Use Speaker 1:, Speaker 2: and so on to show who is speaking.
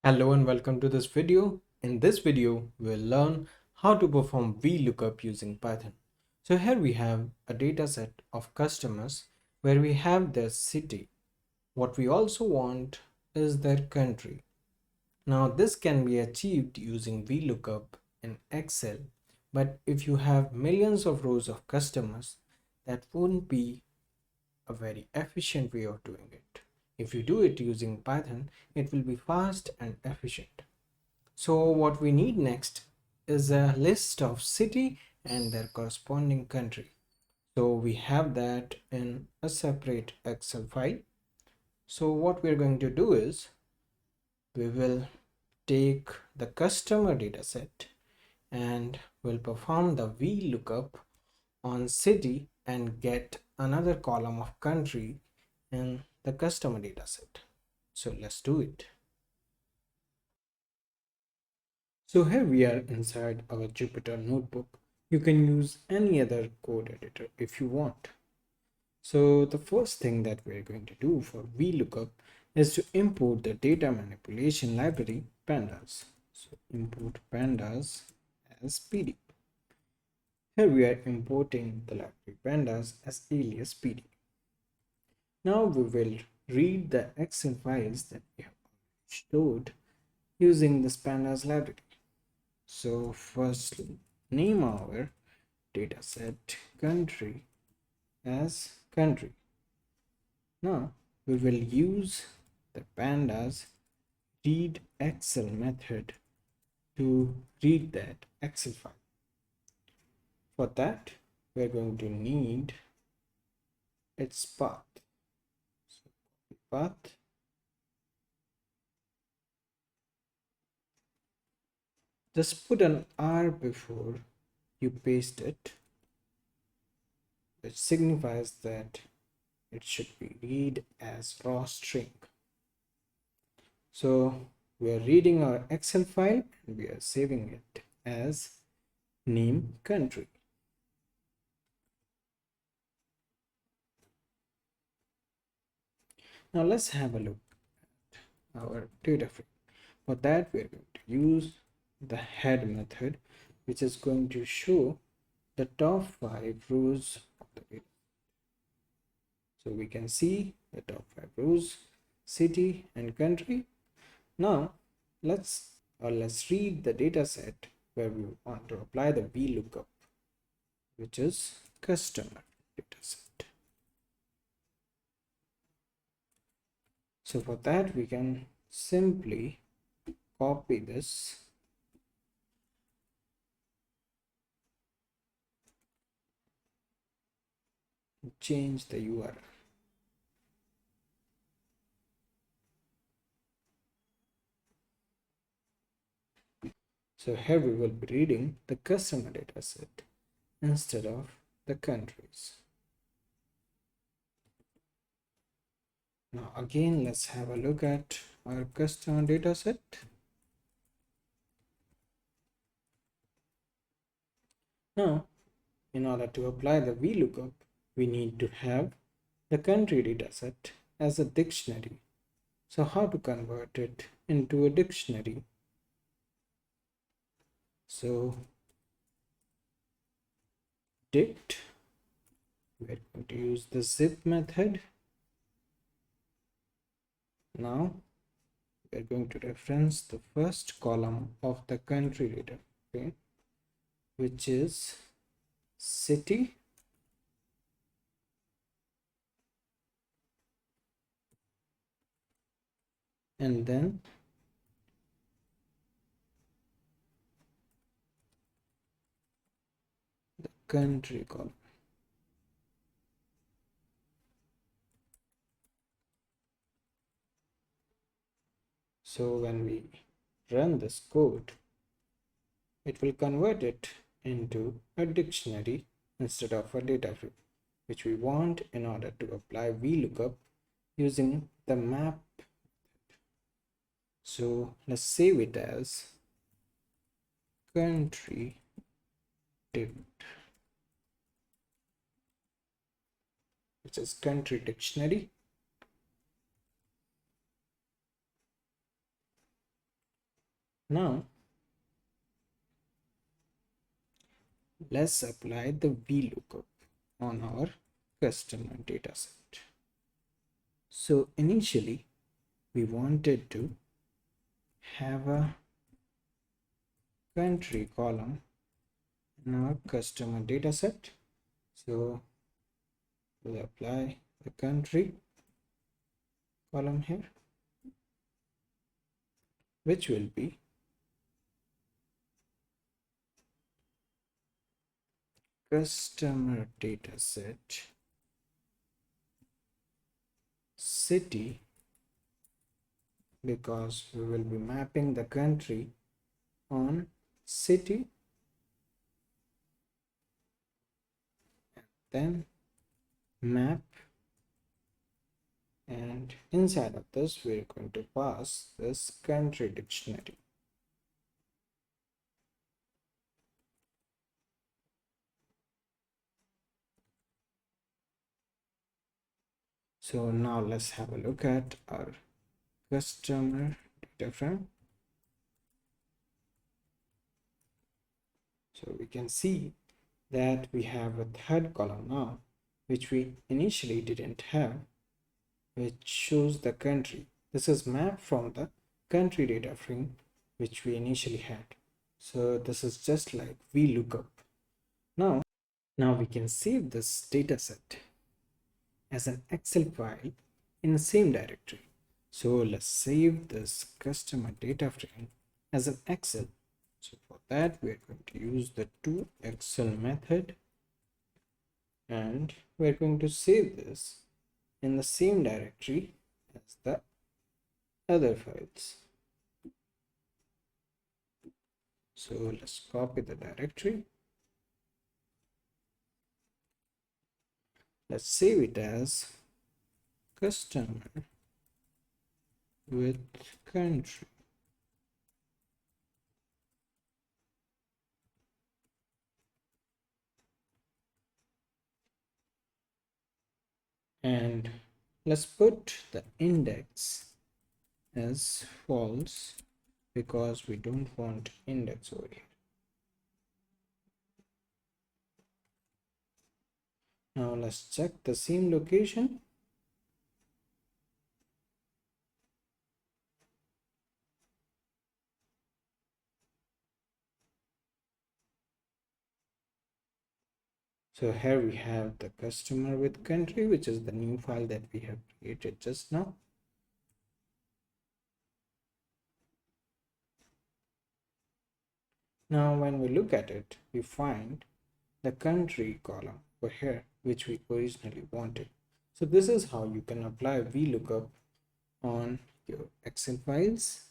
Speaker 1: Hello and welcome to this video. In this video, we'll learn how to perform VLOOKUP using Python. So here we have a data set of customers where we have their city. What we also want is their country. Now this can be achieved using VLOOKUP in Excel, but if you have millions of rows of customers, that won't be a very efficient way of doing it. If you do it using Python, it will be fast and efficient. So what we need next is a list of city and their corresponding country. So we have that in a separate Excel file. So what we're going to do is we will take the customer dataset and we'll perform the VLOOKUP on city and get another column of country in the customer dataset. So let's do it. So here we are inside our Jupyter notebook. You can use any other code editor if you want. So the first thing that we're going to do for VLOOKUP is to import the data manipulation library pandas. So import pandas as PD. Here we are importing the library pandas as alias PD. Now we will read the Excel files that we have stored using this pandas library. So firstly, name our dataset country as country. Now we will use the pandas read Excel method to read that Excel file. For that, we're going to need its path. So path. Just put an R before you paste it, which signifies that it should be read as raw string. So we are reading our Excel file and we are saving it as name country. Now let's have a look at our data frame. For that, we are going to use the head method, which is going to show the top 5 rows of the data. So we can see the top 5 rows, city and country. Now let's read the data set where we want to apply the VLOOKUP, which is customer data set. So for that, we can simply copy this and change the URL. So here we will be reading the customer data set instead of the countries. Now again, let's have a look at our customer data set. Now, in order to apply the VLOOKUP, we need to have the country data set as a dictionary. So how to convert it into a dictionary? So dict, we're going to use the zip method. Now we're going to reference the first column of the country data frame, which is city, and then the country column. So when we run this code, it will convert it into a dictionary instead of a data frame, which we want in order to apply VLOOKUP using the map. So let's save it as country dict, which is country dictionary. Now let's apply the VLOOKUP on our customer dataset. So initially we wanted to have a country column in our customer dataset. So we'll apply the country column here, which will be customer dataset city, because we will be mapping the country on city, then map, and inside of this we're going to pass this country dictionary. So now let's have a look at our customer data frame. So we can see that we have a third column now, which we initially didn't have, which shows the country. This is mapped from the country data frame which we initially had. So this is just like VLOOKUP. Now we can save this dataset as an Excel file in the same directory. So let's save this customer data frame as an Excel. So for that we are going to use the toExcel method, and we're going to save this in the same directory as the other files. So let's copy the directory. Let's save it as customer with country. And let's put the index as false because we don't want index over here. Now let's check the same location. So here we have the customer with country, which is the new file that we have created just now. Now when we look at it, we find the country column over here, which we originally wanted. So this is how you can apply VLOOKUP on your Excel files.